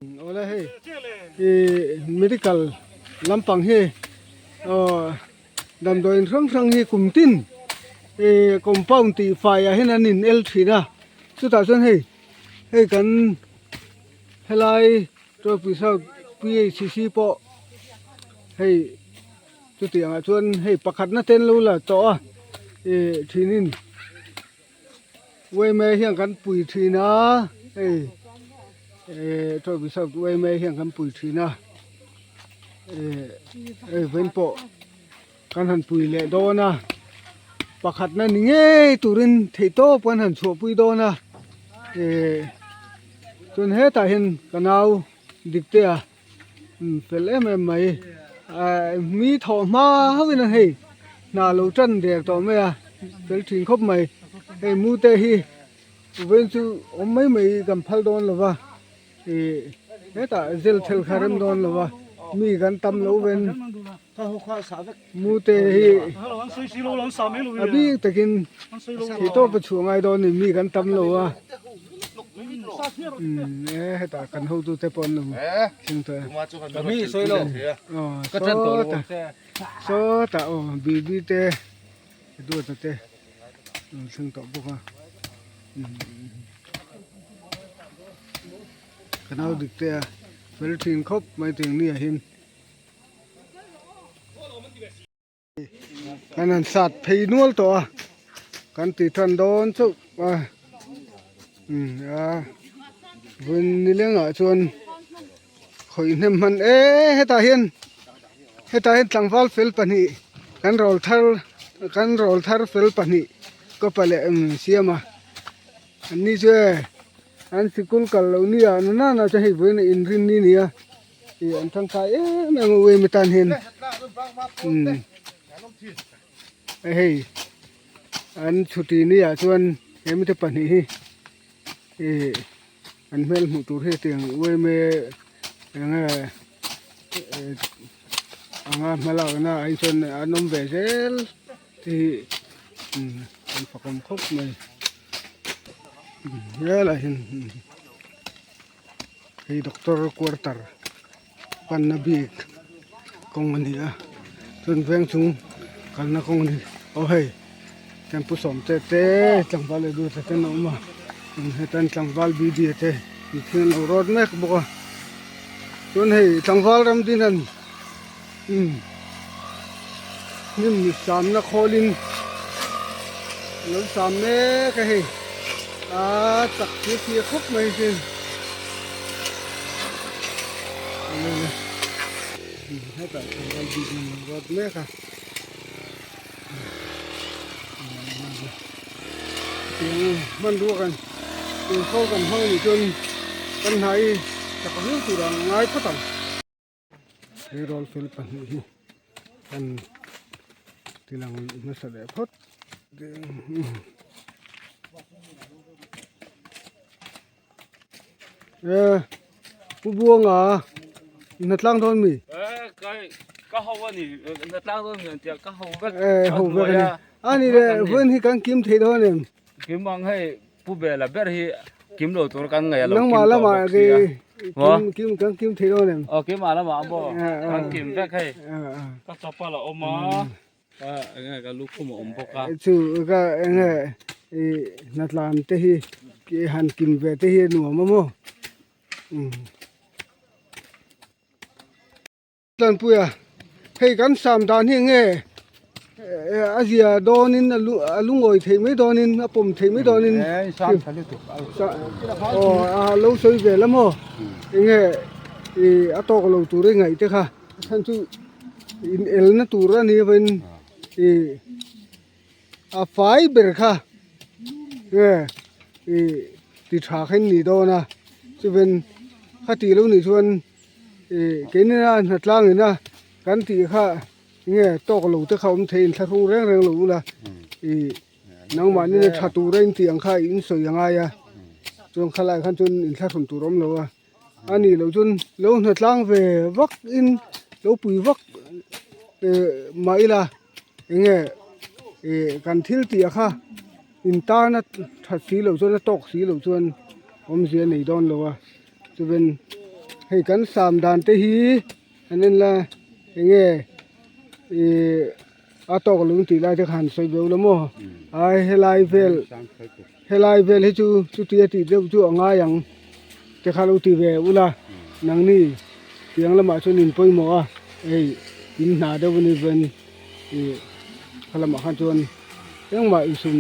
Ola hey, medical lampang he, dam doin rang he kumtin, compound ti fire he nanin L3 na, 2000 hey kan helai to pisau PACC po, hey, tu tiang chuan hey pakhat na ten lo la to a, thinin, we me hiang kan pui thina, hey. Thôi vì sao tụi em hiện căn bụi thủy na bên bộ căn hẳn bụi lệ đô na bạc hạt na nghe tụi rin thấy to căn hẳn sụp bụi đô na cho nên hết tại hiện cái nào địch tê à phải em mày mi thọ ma hết bên này nào lâu chân để tao mày à phải thuyền khóc mày mu tê hi bên chú ông mấy cầm phal đôn là va hết tại zel thel kharem don lo wa mi gan tam lo ven mu te hi abi takin hi to pa chu ngai don ni mi gan tam lo wa hết tại kan ho tu te pon lo sing te mi soi lo ka chan to lo so ta bi bi te du ta te sing to bu ha cái nào được thế phải thuyền khóc mấy thuyền này hin cái này sạt phi nuôi to cái tỷ thần đón chút vườn đi lên ở chuồn khỏi nem man hết ta hiên chẳng vào phèn pani cái roll thar phèn pani có phải là xem mà anh đi chưa anh sikul kalau ni à nó nào cho hiểu với này in rin ni à thì anh thằng cái mà ngồi mới tan hiền hey anh chuti ni à cho anh em mới tập pani anh mel một tuổi hết tiền quê mẹ anh mà lão na anh xuân anh ông vềzel thì anh phải cầm khóc mày ya lah hey doktor quarter pan nabi kong ani a tun veng chung kan na kong ni oh hey tempu som te tlang vale du te no ma hetan tlang val bi di te thin road mek bo tun hey tlang val ram dinan nim sam na kholin lo sam ne ka hey chắc kia khúc mày chứ hết tại thằng bị vọt mét à tiếng man đuaกันtiếng khâuกันhơi thì chân con hay chắc có nước từ đằng ngay phát tỏng cái roll phil pan đi kan thì là nó sẽ đẹp hết buông à nát lang thôi mì cái hậu này nát lang thôi người tiệt cái hậu hậu về này anh này vườn thì càng kiếm thế thôi này kiếm bằng hay bu bè là biết thì kiếm đồ tôi càng ngày là mà cái kiếm thế thôi này kiếm mà là mà bo càng kiếm biết hay các cháu là ôm má cái lúc không ôm bốc cả chứ cái này nát lang thế hi cái hàng kiếm về thế hi nua mà mo lần puya hay cắn sàm đàn hi nghe Asia đo nên lung ngồi thấy mấy đo nên bùm thấy mấy đo nên lâu sôi về lắm hả nghe to cái lâu tuổi ngày thế ha thân chú in el na tuổi ra này bên phải bể ha nghe thì thà cái gì đó na cho bên khát tí lâu này chuan cái này là lang này na cắn tí khá nghe to cái lẩu tới không thấy thà thu reng lẩu là nang mà nên thà tu reng tiếng khai in soi yang ai à chuan khai lại khăn chuan in thà thuần tu rom lẩu à anh này lẩu chuan lẩu hạt lang về vắc in lẩu bùi vắc mấy là nghe cắn thiếu tí khá in ta na thật xí lẩu chuan tóc xí lẩu chuan ông gì này đón lẩu à cho bên ให้กัน3ด่านเตฮีอันนั้นละยังไงอาตอกลุงตีไล่จะขันใส่เบลละมั้งไอ้เฮลัยเวลให้จูตีตีเดียวจูง่ายอย่างจะขาลูตีเวอุละนังนี่เตียงละมาชนินปอยหมออินหนาเดวันนี้เป็นขลังมาขันจวนยังมาอิสุน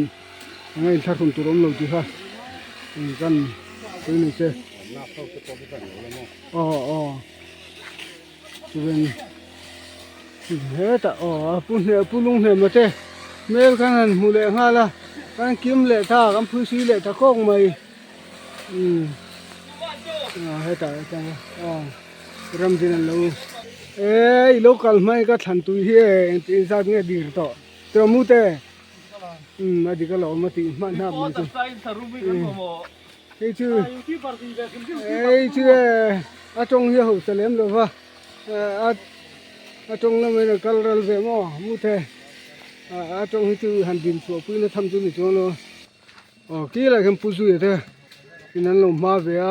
ยังไงถ้าคุณตุรมเราดีค่ะกันตัวนี้เจ้อ๋อจะเป็นเฮ้แต่ปุ่นลุงเนี่ยมาเจ้เมื่อกันมูเลงาละกันกิมเลท่ากันพื้นซีเลท่าโค้งไม่เฮ้แต่จังรำดินเราlocalไม่ก็ทันตุยเฮอินซาเนี่ยดีร์ต่อแต่มูเต้มาดีก็หล่อมาตีมันน้ำมันจุชื่ออาจงเฮียหูเสลมหรือว่าอาจงแล้วมันก็รัลเวมอมูเต้อาจงที่หันดินสัวปุ้ยนะทำจุนี่จังเลยกี่อะไรกันปุซุยเต้ที่นั่นลงมาเบีย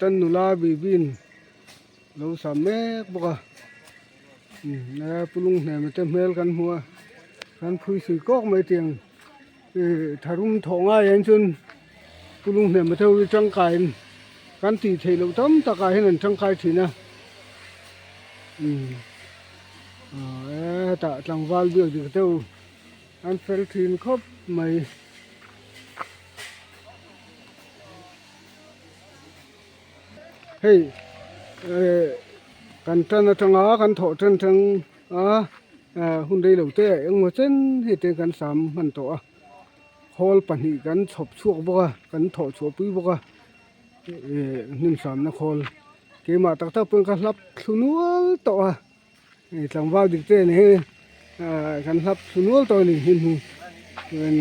ตันนุลาบินเราสามเมฆบอกว่านะปุลุงเนี่ยมันจะเมลกันหัวกันคุยสื่อก็ไม่เตียงทารุมทองอะไรจนปุลุงเนี่ยมันเท่าจังไก่กันตีเทเราตั้มตะไคร้ให้นั่นจังไก่ทีนะแต่จังวาลเบียดเท่าอันเฟลทีนครบไม่เฮ้ยกันท่านทั้งกันถอดทั้งหุ่นได้เหล่าเต้ยังมาเส้นให้เต้กัน3 มันตัวฮอลปันหีกันฉบชั่วบ่กันถอดชั่วปุ้ยบ่นิ่ม3นะฮอลเกมาตักเปิ้นกันรับสุนัวตัวจังว่าดิเต้นี่กันรับสุนัวตัวนี่หินหูเป็น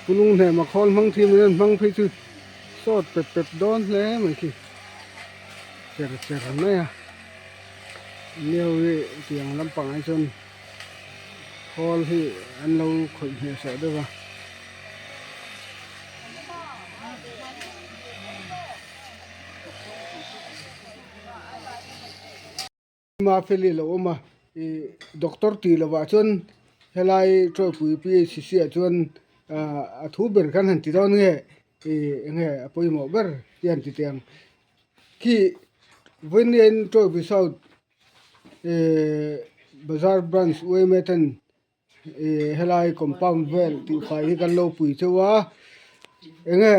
ปุลุงเนี่ยมาฮอลบางทีมันบางไปจุดสอดเป็ดดอนแล้วมันคือเจอไหมเนี่ยเสียงลำปังไอ้จนพอที่อันเราขุดเหี้ยเสร็จด้วยวะมาเฟลิโลมาด็อกเตอร์ตีละว่าจนเฮลัยช่วยปุ๋ยปีเสียจนทูเบอร์กันหันติดตอนนี้nghe apoi mo ber tian ti tiang ki when in to be south bazar branch we metan helai compound well ti khai kan lo pui chewa nghe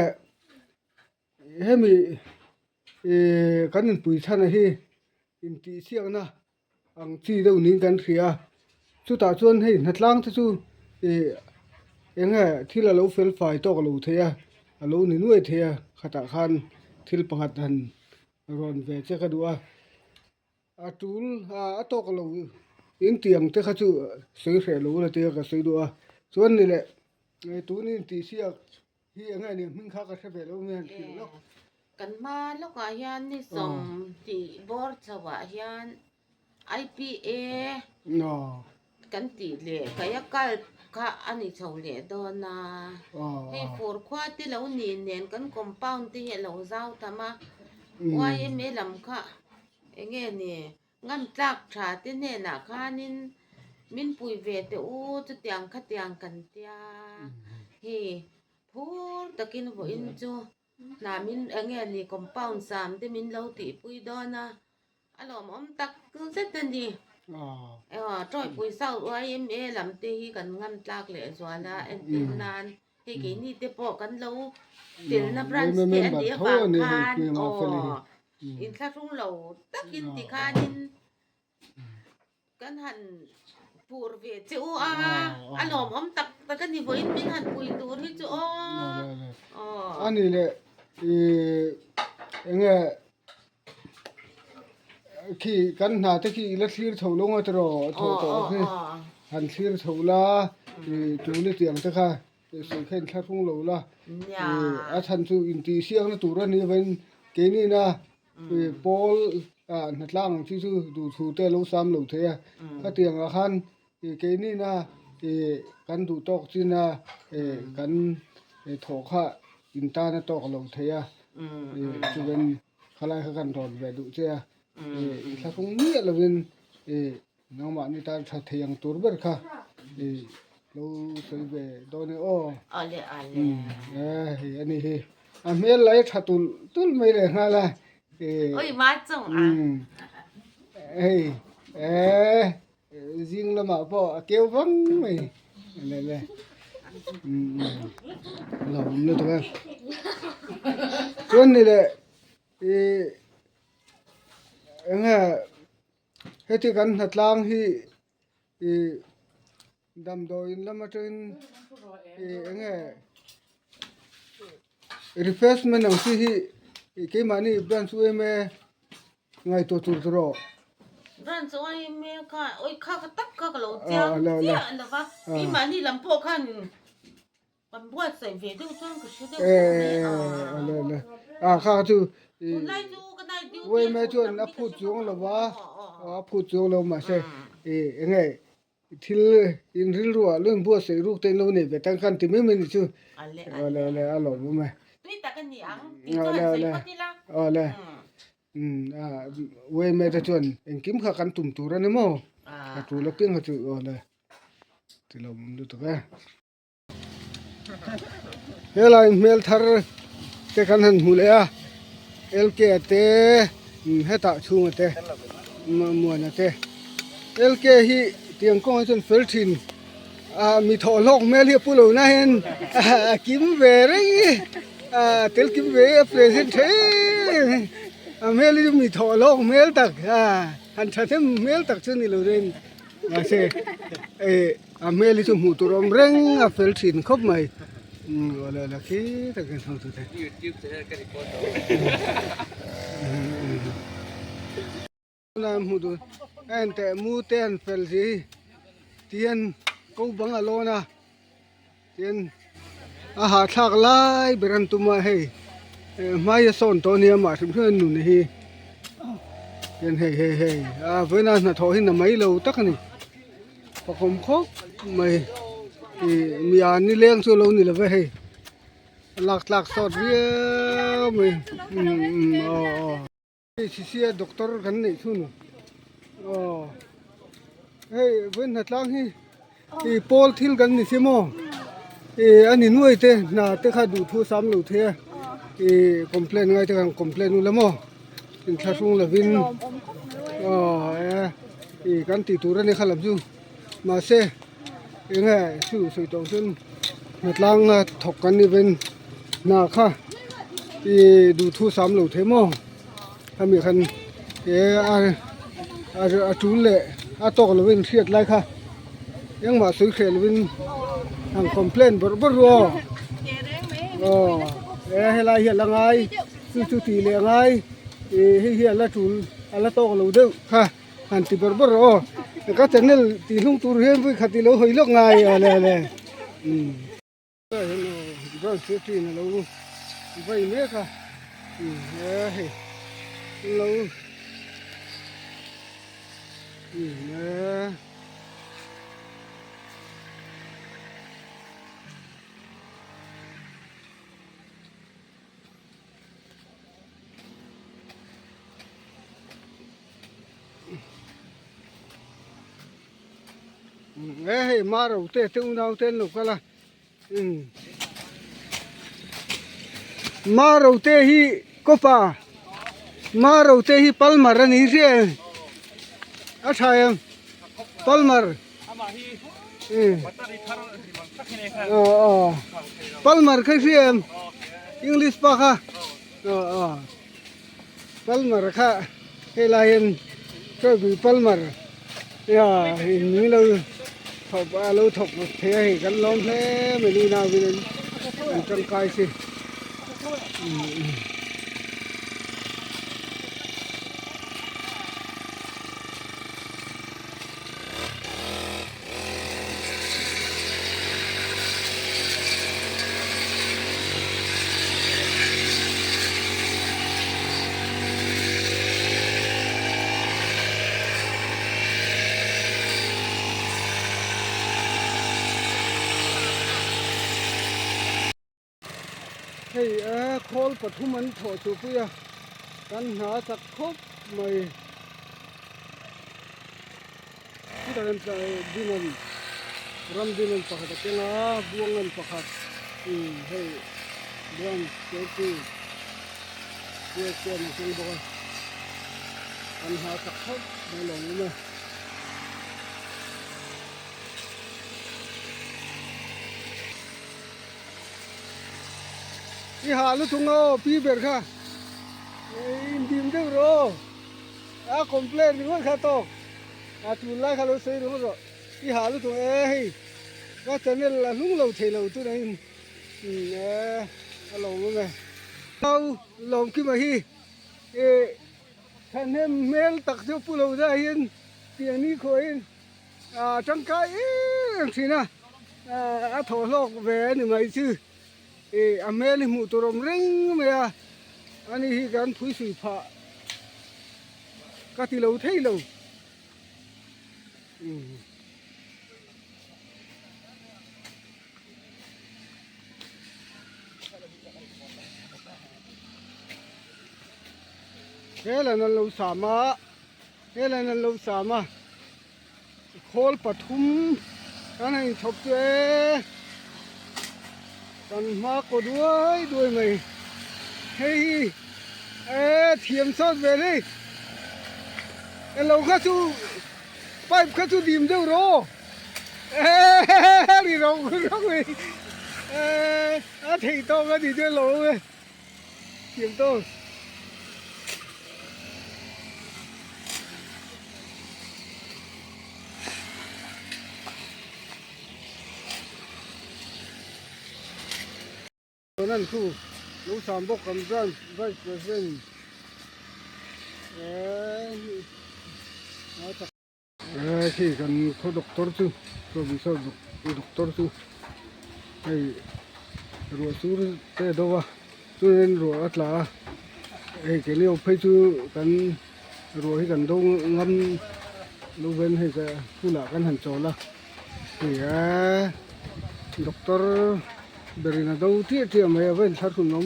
hemi kan in pui thana hi in ti siang na ang chi do ning kan khia chu ta chuan hei natlang chu nghe thi la lo fel fai to lo thea alo ni nuai thea khata khan thil pakhat han ron ve che ka duwa atul atok lo in tiang te kha chu sei hre lo la te ka sei duwa chuan ni le tu ni ti sia hi anga ni min kha ka se ve lo men ti lo kan ma lo ka hian ni som ti bor chawa hian IPA no kan ti le kaya kal ka ani chawle do na hei for khwa ti lo ni nen kan compound ti lo zau tama wai me lam kha enge ni ngam tlak tha ti ne na khanin min pui ve te u chu tiang kha tiang kan tia he phur takin vo in chu na min enge ni compound sam te min lo ti pui do na alom om tak ku set ni trôi bùi sau ơi em làm tê cần ngâm tlak lệ xóa la em tin nan thì cái ni tê bỏ cần lâu tiền na brand tê anh đi vàng khan in khác rung lâu tất in tê khan in cần hẳn phur về chỗ alom om tak tak cái ni với mình hẳn bùi tu đi chỗ anh này lệ nghe khiกันหาตะกี้ละคลีร์ถลงอ่ะตรอถนี่หันคลีร์ถลาจูนี่เตียงตะค่ะสิเข็นคาทุ่งโลละทันซูอินตีเสียงนะตูรันนี่เป็นเกนี่นะปอลนัดล่างที่ซูดูทูเตโลซ้ำโลเทียก็เตียงอาคารเกนี่นะกันดูตอกจีนะกันถอค่ะ อินตานะตอกลงเทียจะเป็นขลายกันตอนแบบดูเจ้าถ้าคงนี้เราเป็นน้องมันนี่ตาถ้าเทียงตัวเบิดค่ะเราใส่แบบโดนโอ้อะไรอันนี้เมลไลถ้าตุลไม่เลยฮะล่ะโอ้ยมาจังจริงแล้วมาพอเกี่ยวฟังไหมนั่นแหละเราไม่รู้ตัวส่วนนี่แหละเฮติกันหัดล้างที่ดำโดยแล้วมาถึงrefreshment เอาสิเกี่ยมันนี่บ้านสวยไหมไงตัวตุลรอร้านสวยไหมค่ะโอ้ยข้าก็ตักข้าก็เราเจ้าเจ้าอันนั้นว่าพี่มันนี่ลำโพงขันมันบวชใส่เวทีช่วงก็ชุดเข้าจูเว้ยไม่ชวนพูดจงหรอวะพูดจงเรามาใช่ไงที่อินริลรัวเรื่องบวชใส่ลูกเต้นเราเนี่ยแบบตั้งกันที่ไม่มีชูอะไรอร่อยมั้ยนี่ตะกันยังที่ก็ใส่ปฏิละเว้ยไม่จะชวนเอ็งกิมข้ากันตุ่มตัวนั่นมั้งตัวละเพียงเขาจูที่เราดูตัวกันเฮลัยเมลทาร์เตกันหันหูเลยเอลเคเตเฮตาชูงเตมัวนะเตเอลเคฮีเตียงกงจนเฟลทินมีทอลอกเมลียปุโลนะเห็นกิมเวรีเตลกิมเวเพรสเทเมลีมีทอลอกเมลตักหันชัดเมลตักชนิโลเรนมาเซเมลีจุหูตัวรมเร่งเฟลทินครบไหมอะไรล่ะคิดแต่กันทั้งตัวเองน้ำหูตัวแต่มูเต้นเฟลซีเทียนกูบังอโลนะเทียนอาหารทักลายเบรันตุมาให้มาอย่าสอนตัวเนี้ยมาถึงเพื่อนหนุ่นฮีเทียนเฮ้เวลาหน้าท้อหินไม่เราตักนี่พอคมคบไม่มีอันนี้เลี้ยงส่วนเรานี่แหละเว้ยหลักสอดเรียวมั้ยเสียด็อกเตอร์กันนี่ทุนเว้นหัดล้างให้ปอลทิลกันนี่สิโมอันนี้นุ่ยเตน่าเตข้าดูทูซ้ำหนูเทคอมเพลนไงเตกันคอมเพลนนู่นละโมอินทารุงละวินกันติตัวนี่ขลับจูมาเซยังไงสู้สุดตรงจนหัดล้างถกกันนี่เป็นนาค่ะดูทูซ้ำหนูเทโมถ้ามีคันจูเล่ตกละวินเครียดไรค่ะยังมาซื้อเครียดละวินทางคอมเพลนบรัวให้ไรเหียนละไงซื้อชุดตีเลยไงให้เหียนละจูอะไรตกละวินค่ะหันติบรัวก็จะเนี่ยตีลุงตูเรียนไปขัดตีเราหอยลูกไงอะไรก็เห็นก็เสียทีนะเราไปเมื่อค่ะเรามาเราเตะตุ้งดาวเต้นลูกก็ละมาเราเตะฮีก็ป่ามาเราเตะฮีพัลมาร์นี่เสียอะไรพัลมาร์พัลมาร์คือเสียอังกฤษปะค่ะพัลมาร์ค่ะเฮลัยน์ก็คือพัลมาร์นี่เราถกเราถกเทกันล้อมแท้ไม่รู้นาวินจังกายสิ โคลปฐุมมันโถชูปุยกันหาสักคบไม่ที่ตอนนั้นดินันรำดินันปะขัดเจ้าบวงเงินปะขัดให้บวงเจ้าคือเจ้าเจ้ามันคงบอกกันหาสักคบไม่หลงเลยที่หาลูกทุ่งเอาพี่เบิร์ดค่ะดิมเจ้าโรคอมเพลนหรือว่าข้าตกจุลไล่ข้าเราเสียหรือว่าที่หาลูกทุ่งก็จะเนี่ยละลุงเราเทเราตัวนั้นเราไม่ไงเราลงขึ้นมาที่ท่านเนี่ยเมลตักเจ้าผู้เราได้ยินเสียงนี้คุยจังไก่สินะถอดลอกแหวนหรือไม่ชื่ออเมริกาหมู่ตัวรมเร่งเมียอันนี้การพูดสุภาพก็ที่เราเที่ยวเฮ้ยแล้วนั่นเราสามารถโคลปฐุมกันให้ชอบเจ้กันมากกว่าด้วยไหมเฮ้ยเทียมซอสเวลี่เราข้าสู้ไปข้าสู้ดิมเจ้าโรนี่เราเลยที่โตก็ดีเจ้าโรเลยเทียมโตตอนนั้นคือลูกสามบอกกันจังไว้เพื่อนที่กันเขาด็อกเตอร์ซูเขาวิศวะด็อกเตอร์ซูไอ้รัวซูร์เตะดว่าซูเรนรัวอัตลาไอ้เกลียวไปซูกันรัวให้กันดงงำลูกเว้นให้กันผู้หลักกันหันโจละที่ด็อกเตอร์เบรินาดูที่ไม่เอาไว้สักคนน้อง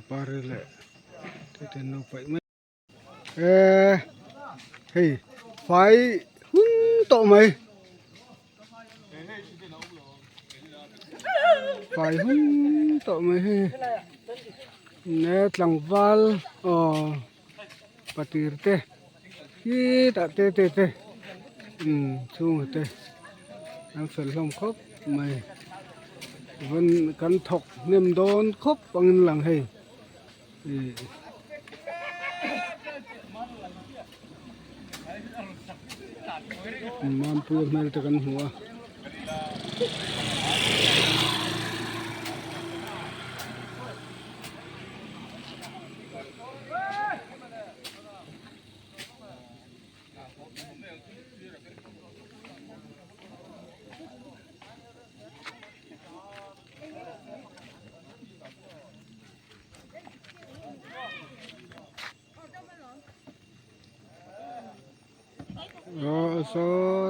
ป้าเรื่อยที่เดินลงไปไม่เฮ้ยไฟต่อไหมไฟต่อไหมเนี่ยหลังวัลปฏิรเตที่ตัดเตช่วงเตนังเสลมครบไม่วันกันถกเนียมโดนครบปังหลังให้มันพูดไม่ตะกันหัว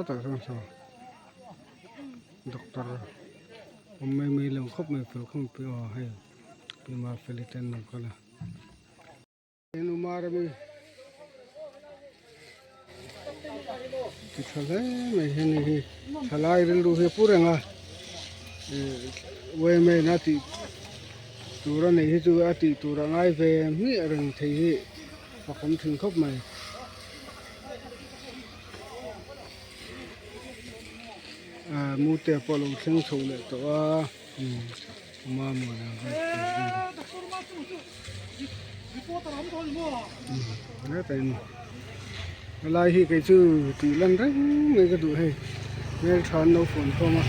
tak so dokterไม่ลงครบไม่ฝึกคงไปให้ไปมาฟิลิปปินส์นั่นก็ละเอ็นมาร์มีที่ทะเลไม่เห็นนี่ทลายเรื่องดูให้พูดยังไงเว้ยไม่นาทีตัวนั้นนี่ตัวอาทิตย์ตัวนั้นไอ้เว้ยมีเรื่องที่พอผมถึงครบไหมมูเตปอลงเชิงโฉลตัวมาหมดแล้วเป็นอะไรที่ใครชื่อตีลันรังไม่ก็ดูให้เมื่อทานเราฝนเข้ามา